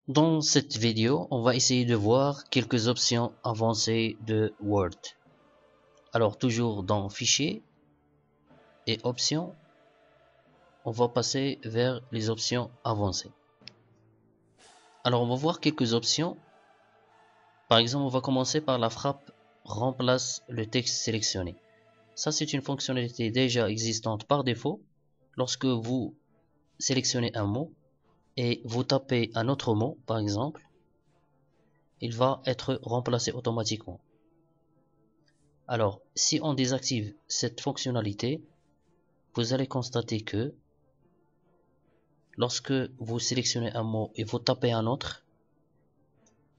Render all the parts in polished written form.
Dans cette vidéo, on va essayer de voir quelques options avancées de Word. Alors toujours dans Fichier et Options, on va passer vers les options avancées. Alors on va voir quelques options. Par exemple, on va commencer par la frappe Remplace le texte sélectionné. Ça, c'est une fonctionnalité déjà existante par défaut. Lorsque vous sélectionnez un mot et vous tapez un autre mot, par exemple, il va être remplacé automatiquement. Alors, si on désactive cette fonctionnalité, vous allez constater que lorsque vous sélectionnez un mot et vous tapez un autre,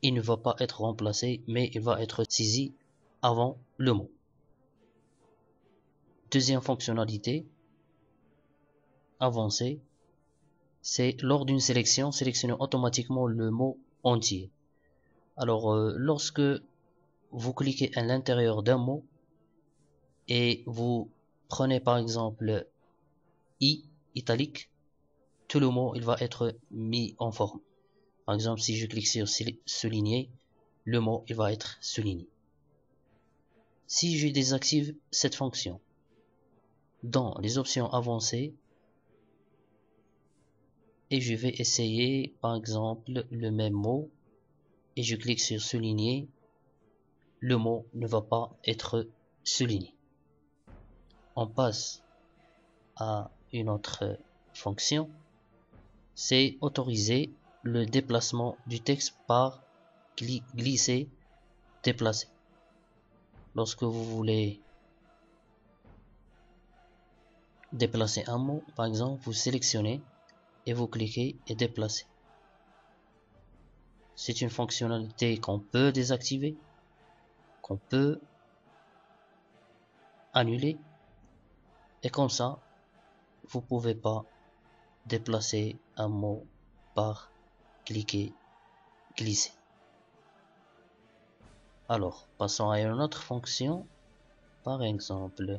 il ne va pas être remplacé, mais il va être saisi avant le mot. Deuxième fonctionnalité avancée, c'est lors d'une sélection, sélectionner automatiquement le mot entier. Alors, lorsque vous cliquez à l'intérieur d'un mot et vous prenez par exemple I italique, tout le mot il va être mis en forme. Par exemple, si je clique sur souligner, le mot il va être souligné. Si je désactive cette fonction, dans les options avancées, et je vais essayer par exemple le même mot, et je clique sur souligner, le mot ne va pas être souligné. On passe à une autre fonction, c'est autoriser le déplacement du texte par glisser, déplacer. Lorsque vous voulez déplacer un mot, par exemple, vous sélectionnez et vous cliquez et déplacer. C'est une fonctionnalité qu'on peut désactiver, qu'on peut annuler, et comme ça, vous pouvez pas déplacer un mot par cliquer, glisser. Alors, passons à une autre fonction, par exemple,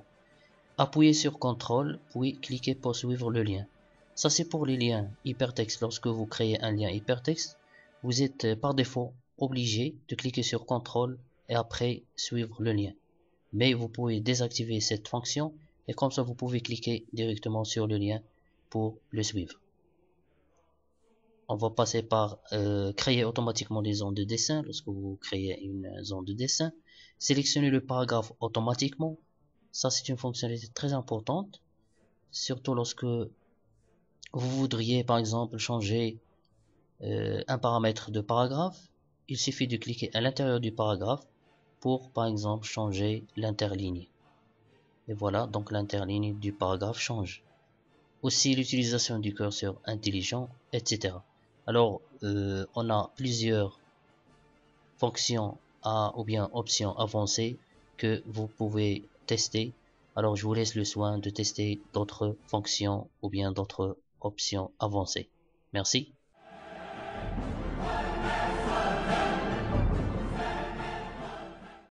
appuyez sur CTRL, puis cliquez pour suivre le lien. Ça, c'est pour les liens hypertexte. Lorsque vous créez un lien hypertexte, vous êtes par défaut obligé de cliquer sur CTRL et après suivre le lien. Mais vous pouvez désactiver cette fonction et comme ça, vous pouvez cliquer directement sur le lien pour le suivre. On va passer par créer automatiquement des zones de dessin. Lorsque vous créez une zone de dessin, sélectionnez le paragraphe automatiquement. Ça, c'est une fonctionnalité très importante, surtout lorsque vous voudriez, par exemple, changer un paramètre de paragraphe. Il suffit de cliquer à l'intérieur du paragraphe pour, par exemple, changer l'interligne. Et voilà, donc l'interligne du paragraphe change. Aussi l'utilisation du curseur intelligent, etc. Alors, on a plusieurs fonctions ou bien options avancées que vous pouvez tester. Alors, je vous laisse le soin de tester d'autres fonctions ou bien d'autres options avancées. Merci.